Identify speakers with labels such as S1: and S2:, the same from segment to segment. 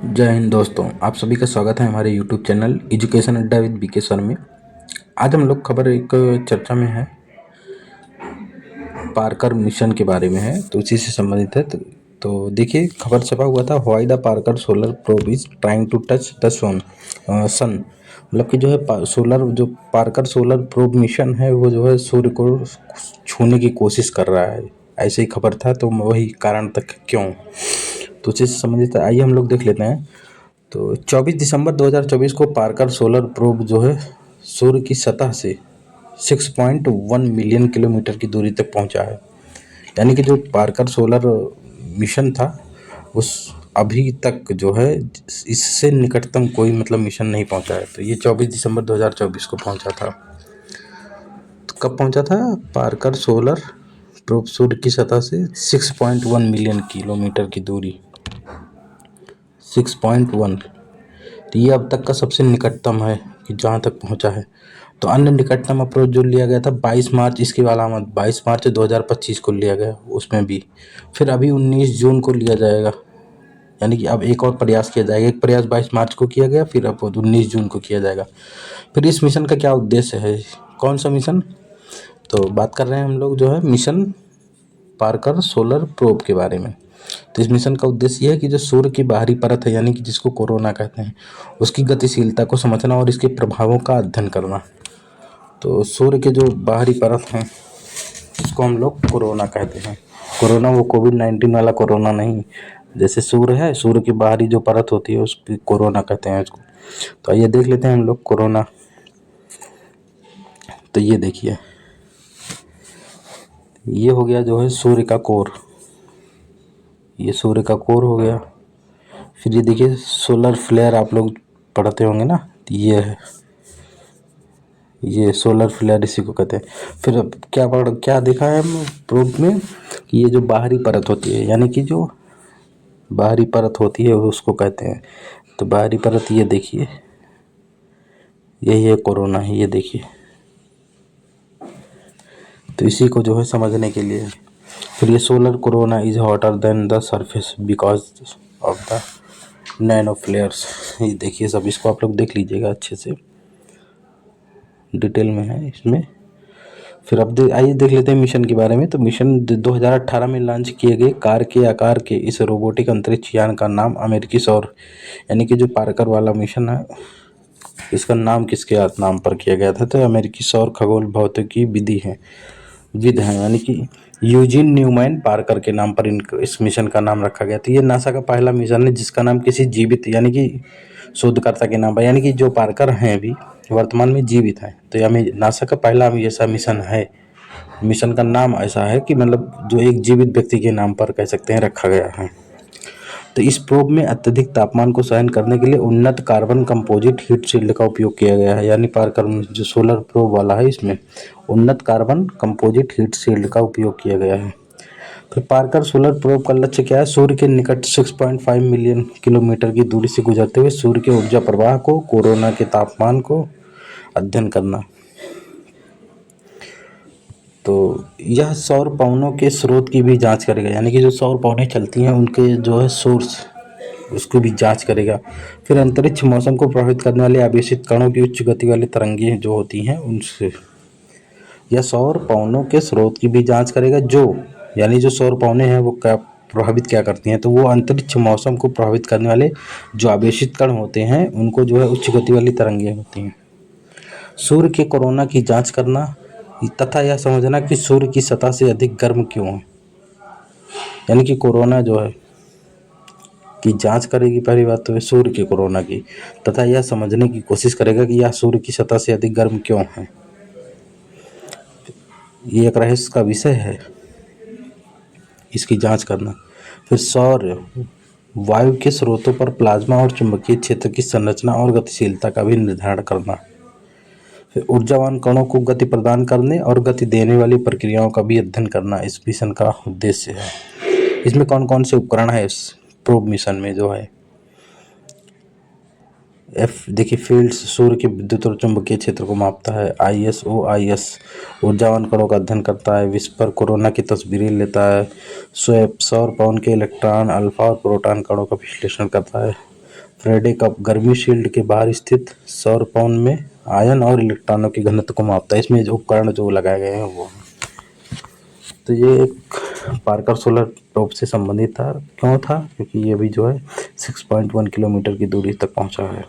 S1: जय हिंद दोस्तों, आप सभी का स्वागत है हमारे यूट्यूब चैनल एजुकेशन अड्डा विद बीके सर में। आज हम लोग खबर एक चर्चा में है, पार्कर मिशन के बारे में है, तो उसी से संबंधित है। तो देखिए, खबर छपा हुआ था, why the Parker solar probe is trying to touch the sun. मतलब कि जो है सोलर जो पार्कर सोलर प्रोब मिशन है वो जो है सूर्य को छूने की कोशिश कर रहा है, ऐसे ही खबर था। तो वही कारण तक क्यों, तो उसी से संबंधित आइए हम लोग देख लेते हैं। तो 24 दिसंबर 2024 को पार्कर सोलर प्रोब जो है सूर्य की सतह से 6.1 मिलियन किलोमीटर की दूरी तक पहुंचा है। यानी कि जो पार्कर सोलर मिशन था उस अभी तक जो है इससे निकटतम कोई मतलब मिशन नहीं पहुंचा है। तो ये 24 दिसंबर 2024 को पहुंचा था। तो कब पहुंचा था पार्कर सोलर प्रोब सूर्य की सतह से 6.1 मिलियन किलोमीटर की दूरी, 6.1। तो ये अब तक का सबसे निकटतम है कि जहाँ तक पहुँचा है। तो अन्य निकटतम अप्रोच जो लिया गया था 22 मार्च, इसकी अलामत 22 मार्च 2025 को लिया गया, उसमें भी फिर अभी 19 जून को लिया जाएगा। यानी कि अब एक और प्रयास किया जाएगा। एक प्रयास 22 मार्च को किया गया, फिर अब 19 जून को किया जाएगा। फिर इस मिशन का क्या उद्देश्य है, कौन सा मिशन, तो बात कर रहे हैं हम लोग जो है मिशन पार्कर सोलर प्रोब के बारे में। तो इस मिशन का उद्देश्य यह है कि जो सूर्य की बाहरी परत है, यानी कि जिसको कोरोना कहते हैं, उसकी गतिशीलता को समझना और इसके प्रभावों का अध्ययन करना। तो सूर्य के जो बाहरी परत हैं इसको हम लोग कोरोना कहते हैं। कोरोना वो कोविड-19 वाला कोरोना नहीं, जैसे सूर्य है, सूर्य की बाहरी जो परत होती है उस पर कोरोना कहते हैं इसको। तो आइए देख लेते हैं हम लोग कोरोना। तो ये देखिए, ये हो गया जो है सूर्य का कोर, ये सूर्य का कोर हो गया। फिर ये देखिए सोलर फ्लेयर, आप लोग पढ़ते होंगे ना, तो ये है, ये सोलर फ्लेयर इसी को कहते हैं। फिर अब क्या देखा है हम प्रोब में कि ये जो बाहरी परत होती है, यानी कि जो बाहरी परत होती है उसको कहते हैं। तो बाहरी परत ये देखिए, यही है कोरोना है, ये देखिए। तो इसी को जो है समझने के लिए, फिर ये solar corona is hotter then the surface because of the nano फ्लेयर्स। ये देखिए सब, इसको आप लोग देख लीजिएगा अच्छे से, डिटेल में है इसमें। फिर अब आइए देख लेते हैं मिशन के बारे में। तो मिशन 2018 में लॉन्च किए गए कार के आकार के इस रोबोटिक अंतरिक्ष यान का नाम अमेरिकी सौर, यानी कि जो पार्कर वाला मिशन है इसका नाम किसके नाम पर किया गया था, तो अमेरिकी सौर खगोल भौतिकी विद हैं, यानी कि यूजिन न्यूमैन पार्कर के नाम पर इस मिशन का नाम रखा गया। तो ये नासा का पहला मिशन है जिसका नाम किसी जीवित यानी कि शोधकर्ता के नाम पर, यानी कि जो पार्कर हैं अभी वर्तमान में जीवित हैं। तो ये नासा का पहला ऐसा मिशन है, मिशन का नाम ऐसा है कि मतलब जो एक जीवित व्यक्ति के नाम पर कह सकते हैं रखा गया है। तो इस प्रोब में अत्यधिक तापमान को सहन करने के लिए उन्नत कार्बन कंपोजिट हीट शील्ड का उपयोग किया गया है। यानी पार्कर जो सोलर प्रोब वाला है इसमें उन्नत कार्बन कंपोजिट हीट शील्ड का उपयोग किया गया है। फिर पार्कर सोलर प्रोब का लक्ष्य क्या है, सूर्य के निकट 6.5 मिलियन किलोमीटर की दूरी से गुजरते हुए सूर्य के ऊर्जा प्रवाह को, कोरोना के तापमान को अध्ययन करना। तो यह सौर पवनों के स्रोत की भी जांच करेगा, यानी कि जो सौर पवनें चलती हैं उनके जो है सोर्स, उसको भी जांच करेगा। फिर अंतरिक्ष मौसम को प्रभावित करने वाले आवेशित कणों की उच्च गति वाली तरंगें जो होती हैं उनसे, यह सौर पवनों के स्रोत की भी जांच करेगा। यानी जो सौर पवनें हैं वो क्या करती हैं, तो वो अंतरिक्ष मौसम को प्रभावित करने वाले जो आवेशित कण होते हैं उनको जो है उच्च गति वाली तरंगें होती हैं। सूर्य के कोरोना की जांच करना तथा यह समझना कि सूर्य की सतह से अधिक गर्म क्यों है, यानी कि कोरोना जो है की जांच करेगी। पहली बात तो है सूर्य के कोरोना की, तथा यह समझने की कोशिश करेगा कि यह सूर्य की सतह से अधिक गर्म क्यों है। ये एक रहस्य का विषय है इसकी जांच करना। फिर सौर वायु के स्रोतों पर प्लाज्मा और चुंबकीय क्षेत्र की संरचना और गतिशीलता का भी निर्धारण करना। फिर ऊर्जावान कणों को गति प्रदान करने और गति देने वाली प्रक्रियाओं का भी अध्ययन करना इस मिशन का उद्देश्य है। इसमें कौन कौन से उपकरण है इस प्रोब मिशन में जो है, देखिए फील्ड्स, सूर्य के विद्युत और चुंबकीय क्षेत्र को मापता है। ISOIS ऊर्जावान कणों का अध्ययन करता है। विस्पर कोरोना की तस्वीरें लेता है। स्वेप सौर पवन के इलेक्ट्रॉन, अल्फा और प्रोटॉन कणों का विश्लेषण करता है। फ्रेडे कप गर्मी शील्ड के बाहर स्थित सौर पवन में आयन और इलेक्ट्रॉनों की घनत्व को मापता है। इसमें जो उपकरण जो लगाए गए हैं वो, तो ये एक पार्कर सोलर प्रोब से संबंधित था। क्यों था? क्योंकि ये भी जो है 6.1 किलोमीटर की दूरी तक पहुंचा है।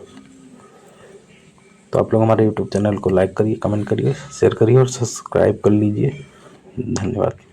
S1: तो आप लोग हमारे यूट्यूब चैनल को लाइक करिए, कमेंट करिए, शेयर करिए और सब्सक्राइब कर लीजिए। धन्यवाद।